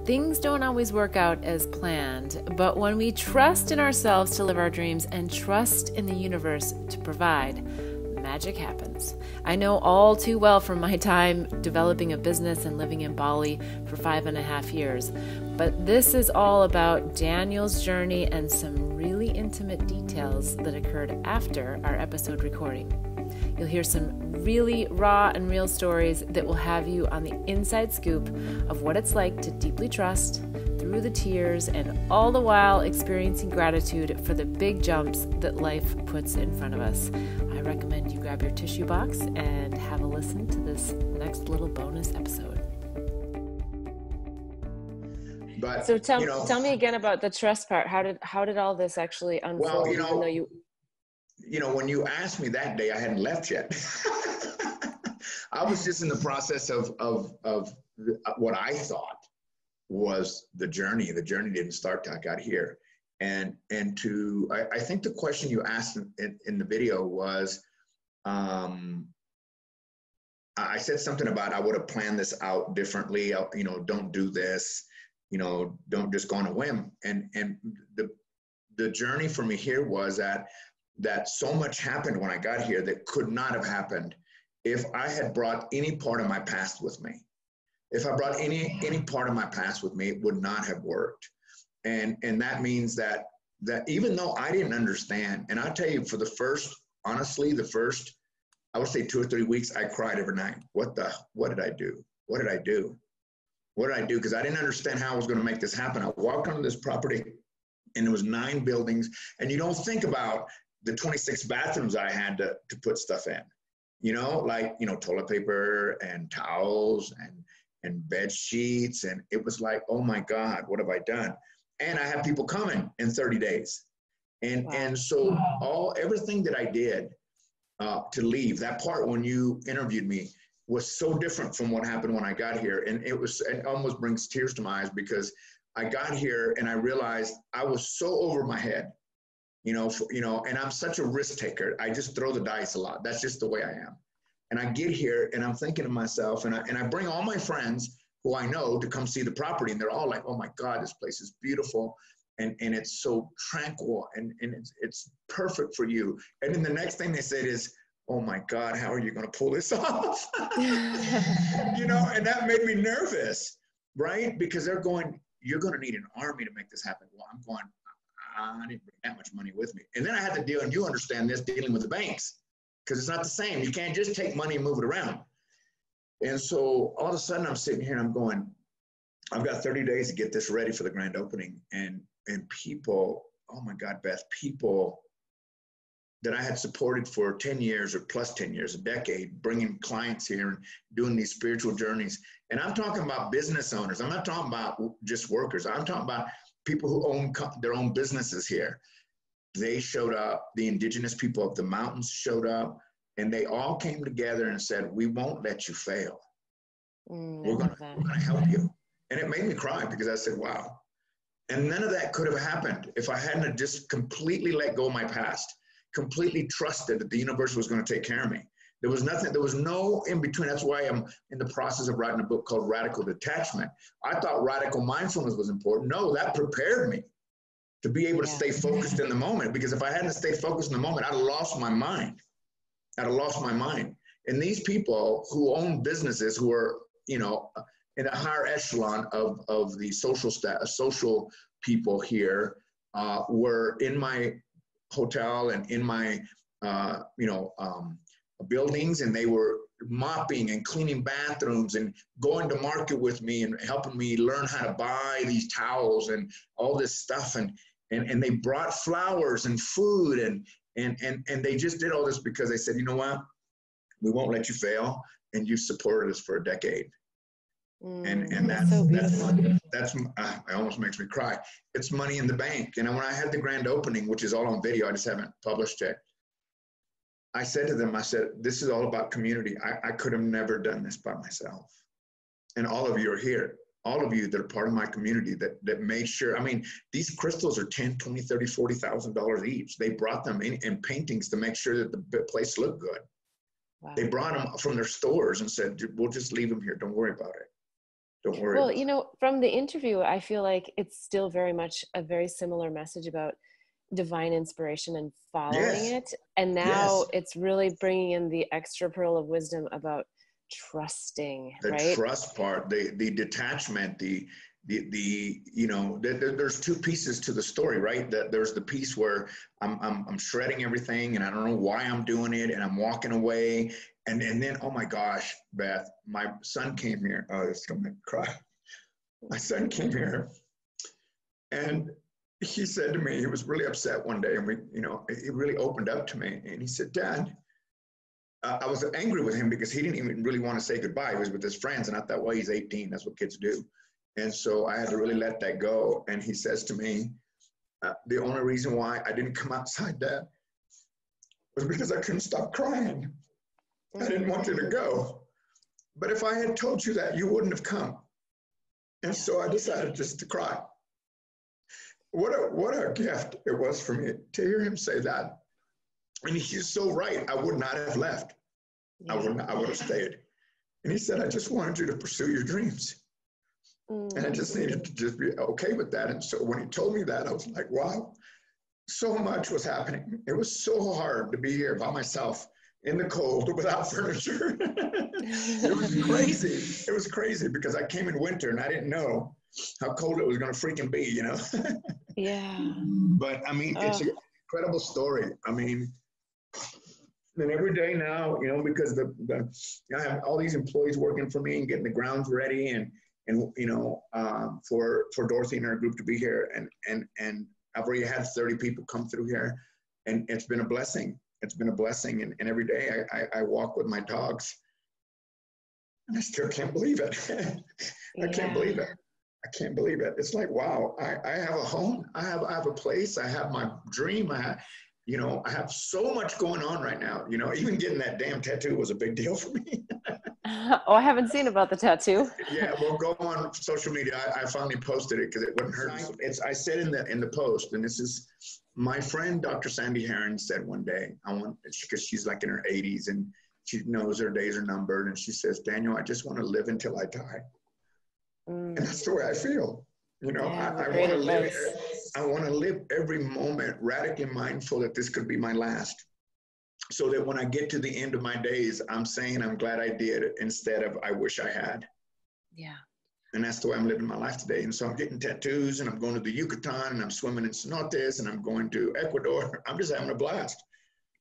Things don't always work out as planned, but when we trust in ourselves to live our dreams and trust in the universe to provide, magic happens. I know all too well from my time developing a business and living in Bali for 5.5 years. But this is all about Daniel's journey and some really intimate details that occurred after our episode recording. You'll hear some really raw and real stories that will have you on the inside scoop of what it's like to deeply trust through the tears and all the while experiencing gratitude for the big jumps that life puts in front of us. I recommend you grab your tissue box and have a listen to this next little bonus episode. But so tell me again about the trust part. How did all this actually unfold? Well, when you asked me that day, I hadn't left yet. I was just in the process of what I thought was the journey. The journey didn't start till I got here. I think the question you asked in the video was, I said something about I would have planned this out differently. Don't do this. Don't just go on a whim. And the journey for me here was that so much happened when I got here that could not have happened if I had brought any part of my past with me. If I brought any part of my past with me, it would not have worked. And that means that even though I didn't understand, and I'll tell you, for the first, I would say 2 or 3 weeks, I cried every night. What did I do? What did I do? What did I do? Because I didn't understand how I was going to make this happen. I walked onto this property and there was 9 buildings, and you don't think about the 26 bathrooms I had to put stuff in, toilet paper and towels and bed sheets. And it was like, oh my God, what have I done? And I have people coming in 30 days. And so everything that I did to leave, that part when you interviewed me was so different from what happened when I got here. And it almost brings tears to my eyes, because I got here and I realized I was so over my head, and I'm such a risk taker. I just throw the dice a lot. That's just the way I am. And I get here and I'm thinking to myself, and I bring all my friends who I know to come see the property, and they're all like, oh my God, this place is beautiful. And it's so tranquil and it's perfect for you. And then the next thing they said is, oh my God, how are you going to pull this off? And that made me nervous, right? Because they're going, you're going to need an army to make this happen. Well, I'm going, I didn't bring that much money with me. And then I had to deal, and you understand this, dealing with the banks, because it's not the same. You can't just take money and move it around. And so all of a sudden I'm sitting here and I'm going, I've got 30 days to get this ready for the grand opening. And people, oh my God, Beth, people that I had supported for 10 years or plus 10 years, a decade, bringing clients here and doing these spiritual journeys. And I'm talking about business owners. I'm not talking about just workers. I'm talking about people who own their own businesses here. They showed up. The indigenous people of the mountains showed up, and they all came together and said, we won't let you fail. We're going to help you. And it made me cry, because I said, wow. And none of that could have happened if I hadn't just completely let go of my past, completely trusted that the universe was going to take care of me. There was nothing, there was no in between. That's why I'm in the process of writing a book called Radical Detachment. I thought radical mindfulness was important. No, that prepared me to be able to stay focused in the moment, because if I hadn't stayed focused in the moment, I'd have lost my mind. And these people who own businesses, who are, in a higher echelon of the social people here, were in my hotel and in my, buildings, and they were mopping and cleaning bathrooms and going to market with me and helping me learn how to buy these towels and all this stuff. And they brought flowers and food and they just did all this because they said, you know what, we won't let you fail, and you've supported us for a decade. And that's so beautiful. That's it almost makes me cry. It's money in the bank. And when I had the grand opening, which is all on video, I just haven't published it, I said to them, this is all about community. I could have never done this by myself. And all of you are here. All of you that are part of my community that made sure, these crystals are $10, $20, $30, $40,000 each. They brought them in paintings to make sure that the place looked good. Wow. They brought them from their stores and said, we'll just leave them here. Don't worry about it. Don't worry Well, about it. from the interview, I feel like it's still very much a very similar message about divine inspiration and following Yes, it. And now yes. it's really bringing in the extra pearl of wisdom about trusting, The right? trust part, the detachment, there's two pieces to the story, right? That there's the piece where I'm shredding everything and I don't know why I'm doing it and I'm walking away. And then, oh my gosh, Beth, my son came here. Oh, it's going to cry. My son came here and he said to me, he was really upset one day, and he really opened up to me, and he said, Dad, I was angry with him because he didn't even really want to say goodbye. He was with his friends, and I thought, well, he's 18. That's what kids do. And so I had to really let that go. And he says to me, the only reason why I didn't come outside, Dad, was because I couldn't stop crying. I didn't want you to go. But if I had told you that, you wouldn't have come. And so I decided just to cry. What a gift it was for me to hear him say that. And he's so right. I would not have left. I would have stayed. And he said, I just wanted you to pursue your dreams. And I just needed to just be okay with that. And so when he told me that, I was like, wow, so much was happening. It was so hard to be here by myself in the cold without furniture. It was crazy. It was crazy because I came in winter and I didn't know how cold it was going to freaking be, Yeah. But I mean, it's an incredible story. I mean, and every day now, because I have all these employees working for me and getting the grounds ready, and for Dorothy and her group to be here, and I've already had 30 people come through here, and it's been a blessing. It's been a blessing, and every day I walk with my dogs, and I still can't believe it. I can't believe it. I can't believe it. It's like, wow, I have a home. I have a place. I have my dream. I have so much going on right now. Even getting that damn tattoo was a big deal for me. Oh, I haven't seen about the tattoo. Yeah, well, go on social media. I finally posted it because it wouldn't hurt. I said in the post, and this is my friend, Dr. Sandy Heron, said one day, because she's like in her 80s and she knows her days are numbered, and she says, Daniel, I just want to live until I die. And that's the way I feel. I want to live. I want to live every moment radically mindful that this could be my last, so that when I get to the end of my days, I'm saying I'm glad I did instead of I wish I had. Yeah. And that's the way I'm living my life today. And so I'm getting tattoos, and I'm going to the Yucatan, and I'm swimming in cenotes, and I'm going to Ecuador. I'm just having a blast.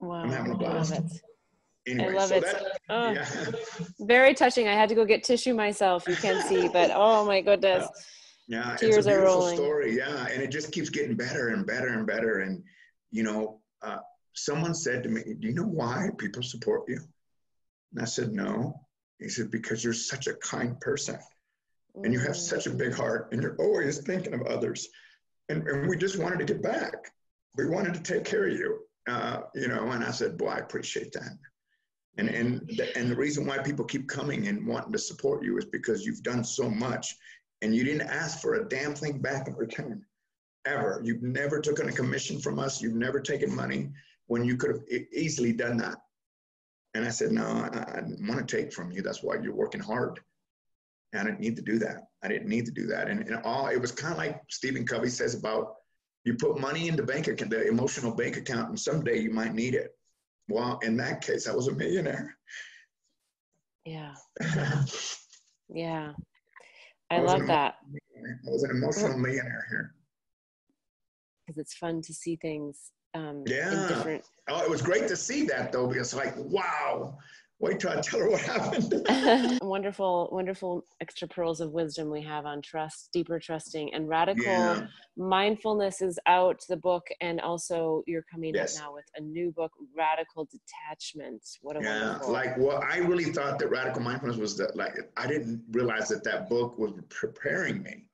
Wow. I'm having a blast. I love it. Anyway, I love so it. Very touching. I had to go get tissue myself. You can't see, but oh my goodness. Yeah, Tears it's a beautiful are rolling. story. Yeah, and it just keeps getting better and better and better. And someone said to me, "Do you know why people support you?" And I said, "No." He said, "Because you're such a kind person, and you have such a big heart, and you're always thinking of others. And we just wanted to get back. We wanted to take care of you, And I said, "Boy, I appreciate that." And the reason why people keep coming and wanting to support you is because you've done so much, and you didn't ask for a damn thing back in return, ever. You've never taken a commission from us. You've never taken money when you could have easily done that. And I said, no, I didn't want to take from you. That's why you're working hard. And I didn't need to do that. I didn't need to do that. And it was kind of like Stephen Covey says about, you put money in the bank account, the emotional bank account, and someday you might need it. Well, in that case, I was a millionaire. Yeah. Yeah. I love that. I was an emotional millionaire here. Because it's fun to see things in different. Oh, it was great to see that, though, because like, wow, wait till I tell her what happened. Wonderful, wonderful extra pearls of wisdom we have on trust, deeper trusting, and radical mindfulness is out, the book, and also you're coming up now with a new book, Radical Detachment. What a wonderful. I really thought that radical mindfulness was I didn't realize that book was preparing me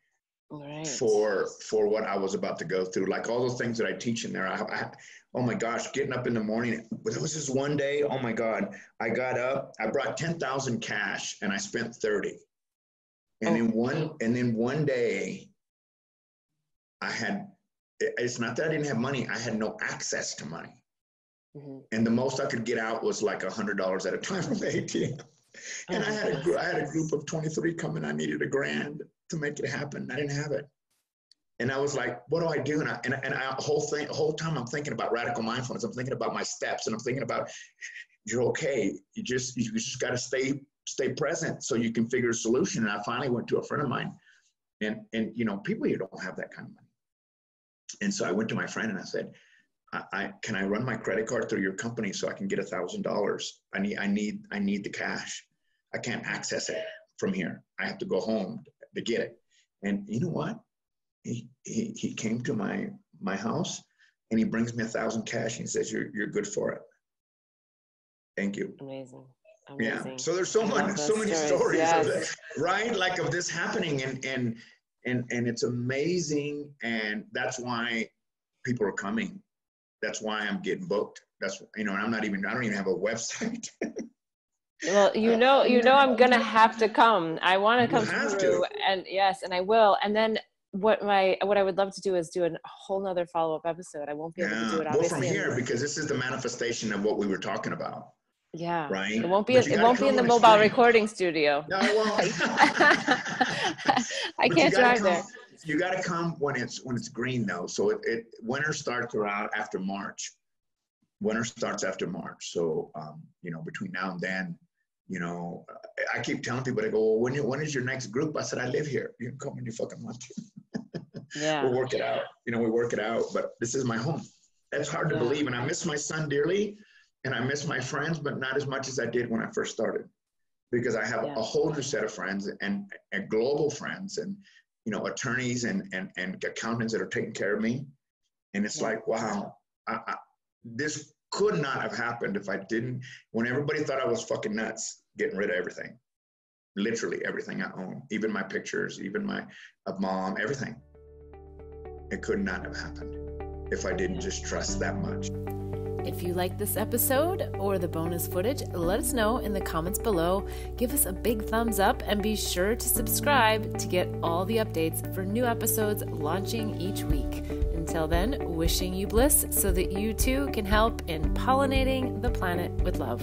for what I was about to go through. Like all those things that I teach in there, oh my gosh, getting up in the morning. There was this one day, oh my God, I got up, I brought 10,000 cash and I spent 30. And then one day it's not that I didn't have money, I had no access to money. Mm-hmm. And the most I could get out was like $100 at a time from the ATM. And I had a group of 23 coming. I needed $1,000 to make it happen. I didn't have it. And I was like, what do I do? Whole time I'm thinking about radical mindfulness. I'm thinking about my steps, and I'm thinking about, you're okay. You just got to stay present so you can figure a solution. And I finally went to a friend of mine, and people here don't have that kind of money. And so I went to my friend and I said, can I run my credit card through your company so I can get $1,000? I need the cash. I can't access it from here. I have to go home to get it. And you know what? He came to my house, and he brings me $1,000 cash, and he says, you're good for it. Thank you. Amazing. Yeah. So there's so many stories yes. of that, right? Like of this happening, and it's amazing. And that's why people are coming. That's why I'm getting booked. That's, and I don't even have a website. Well, I'm going to have to come. I want to come through, and yes, and I will. And then what I would love to do is do a whole nother follow-up episode. I won't be able to do it obviously. Well, from here, because this is the manifestation of what we were talking about. Yeah. Right. It won't be in the mobile recording studio. No, it won't. I can't drive there. You got to come when it's green though. So winter starts around after March. Winter starts after March. So between now and then, I keep telling people, they go, well, when is your next group? I said, I live here. You can come when you fucking want to. Yeah. We'll work it out. We work it out. But this is my home. That's hard to believe. And I miss my son dearly. And I miss my friends, but not as much as I did when I first started, because I have a whole new set of friends and global friends and, attorneys and accountants that are taking care of me. And it's like, wow, this could not have happened if I didn't, when everybody thought I was fucking nuts, getting rid of everything, literally everything I own, even my pictures, even my mom, everything. It could not have happened if I didn't just trust that much. If you like this episode or the bonus footage, let us know in the comments below. Give us a big thumbs up and be sure to subscribe to get all the updates for new episodes launching each week. Until then, wishing you bliss so that you too can help in pollinating the planet with love.